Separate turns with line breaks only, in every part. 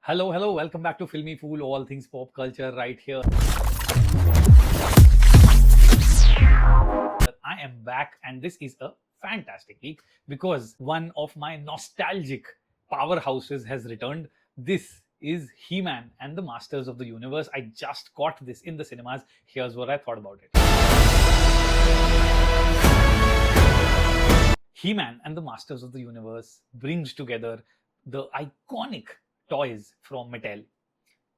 Hello, welcome back to FilmyFool, all things pop culture right here. I am back and this is a fantastic week because one of my nostalgic powerhouses has returned. This is He-Man and the Masters of the Universe. I just caught this in the cinemas. Here's what I thought about it. He-Man and the Masters of the Universe brings together the iconic toys from Mattel.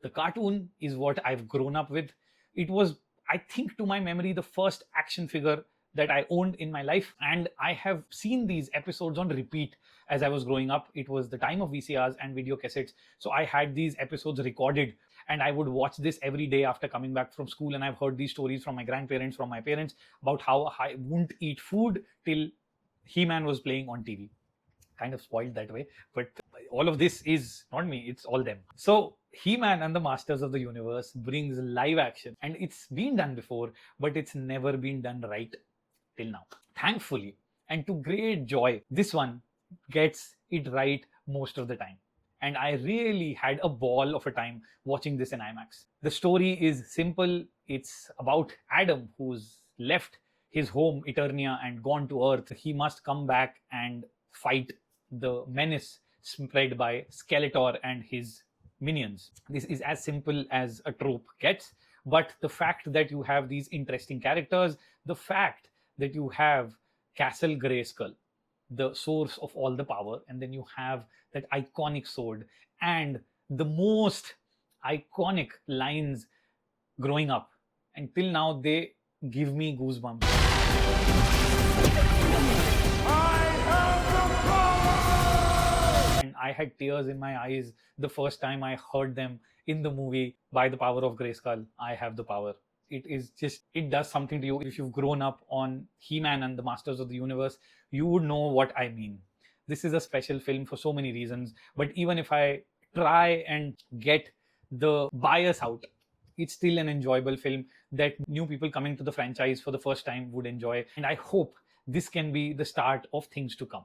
The cartoon is what I've grown up with. It was, I think, to my memory, the first action figure that I owned in my life, and I have seen these episodes on repeat as I was growing up. It was the time of VCRs and video cassettes, so I had these episodes recorded and I would watch this every day after coming back from school. And I've heard these stories from my grandparents, from my parents, about how I wouldn't eat food till He-Man was playing on TV. Kind of spoiled that way, but all of this is not me, it's all them. So He-Man and the Masters of the Universe brings live action, and it's been done before, but it's never been done right till now, thankfully. And to great joy, this one gets it right most of the time, and I really had a ball of a time watching this in IMAX. The story is simple. It's about Adam, who's left his home Eternia and gone to Earth. He must come back and fight the menace spread by Skeletor and his minions. This is as simple as a trope gets, but the fact that you have these interesting characters, the fact that you have Castle Grayskull, the source of all the power, and then you have that iconic sword, and the most iconic lines growing up, and till now they give me goosebumps. And I had tears in my eyes the first time I heard them in the movie. By the power of Grayskull, I have the power. It is just, it does something to you. If you've grown up on He-Man and the Masters of the Universe, you would know what I mean. This is a special film for so many reasons, but even if I try and get the bias out, it's still an enjoyable film that new people coming to the franchise for the first time would enjoy. And I hope this can be the start of things to come,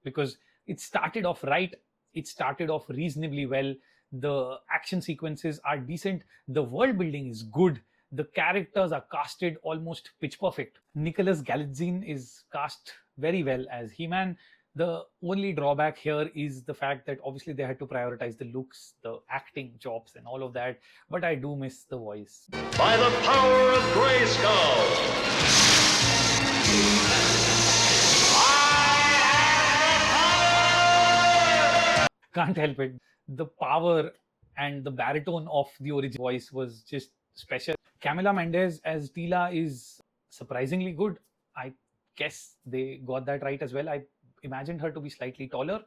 because it started off right. It started off reasonably well. The action sequences are decent. The world building is good. The characters are casted almost pitch perfect. Nicholas Galitzine is cast very well as He-Man. The only drawback here is the fact that obviously they had to prioritize the looks, the acting chops and all of that, but I do miss the voice.
By the power of Grayskull!
Can't help it. The power and the baritone of the original voice was just special. Camila Mendes as Teela is surprisingly good. I guess they got that right as well. I imagined her to be slightly taller,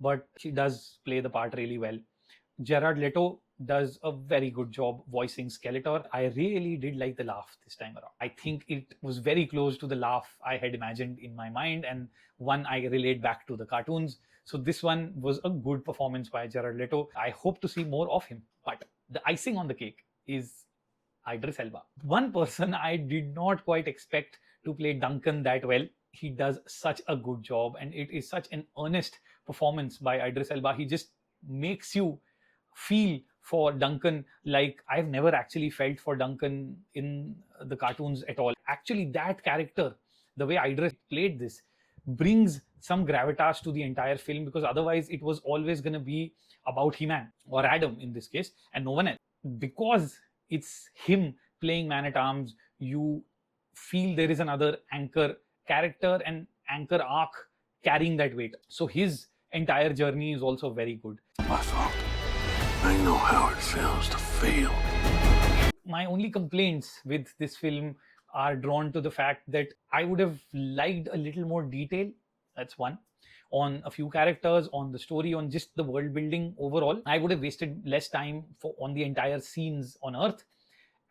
but she does play the part really well. Jared Leto does a very good job voicing Skeletor. I really did like the laugh this time around. I think it was very close to the laugh I had imagined in my mind, and one I relate back to the cartoons. So this one was a good performance by Jared Leto. I hope to see more of him. But the icing on the cake is Idris Elba. One person I did not quite expect to play Duncan that well. He does such a good job, and it is such an earnest performance by Idris Elba. He just makes you feel for Duncan like I've never actually felt for Duncan in the cartoons at all. Actually, that character, the way Idris played this, brings some gravitas to the entire film, because otherwise it was always going to be about He-Man or Adam in this case and no one else. Because it's him playing Man-at-Arms, you feel there is another anchor character and anchor arc carrying that weight. So his entire journey is also very good.
My fault. I know how it feels to fail.
My only complaints with this film are drawn to the fact that I would have liked a little more detail. That's one. On a few characters, on the story, on just the world building overall. I would have wasted less time on the entire scenes on Earth.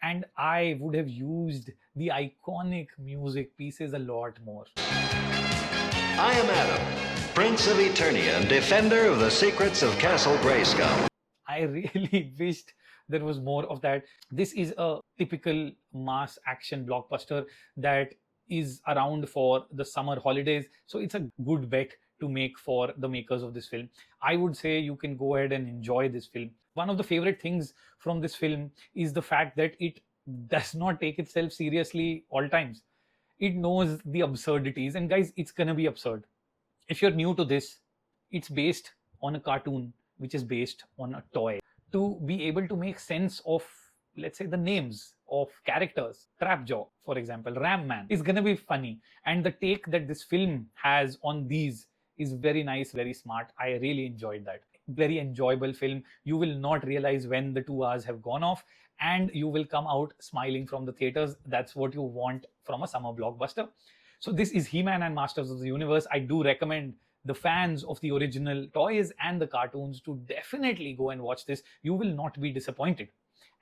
And I would have used the iconic music pieces a lot more.
I am Adam, Prince of Eternia and defender of the secrets of Castle Grayskull.
I really wished there was more of that. This is a typical mass action blockbuster that is around for the summer holidays. So it's a good bet to make for the makers of this film. I would say you can go ahead and enjoy this film. One of the favorite things from this film is the fact that it does not take itself seriously all times. It knows the absurdities, and guys, it's gonna be absurd. If you're new to this, it's based on a cartoon which is based on a toy. To be able to make sense of, let's say, the names of characters, Trapjaw, for example, Ram Man, is gonna be funny. And the take that this film has on these is very nice, very smart. I really enjoyed that. Very enjoyable film. You will not realize when the 2 hours have gone off, and you will come out smiling from the theaters. That's what you want from a summer blockbuster. So this is He-Man and Masters of the Universe. I do recommend the fans of the original toys and the cartoons to definitely go and watch this. You will not be disappointed.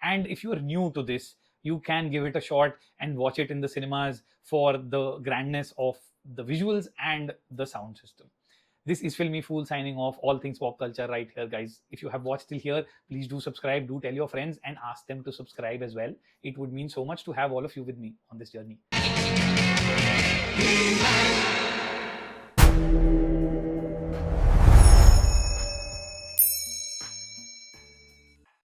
And if you are new to this, you can give it a shot and watch it in the cinemas for the grandness of the visuals and the sound system. This is FilmyFool signing off. All things pop culture right here, guys. If you have watched till here, please do subscribe, do tell your friends, and ask them to subscribe as well. It would mean so much to have all of you with me on this journey.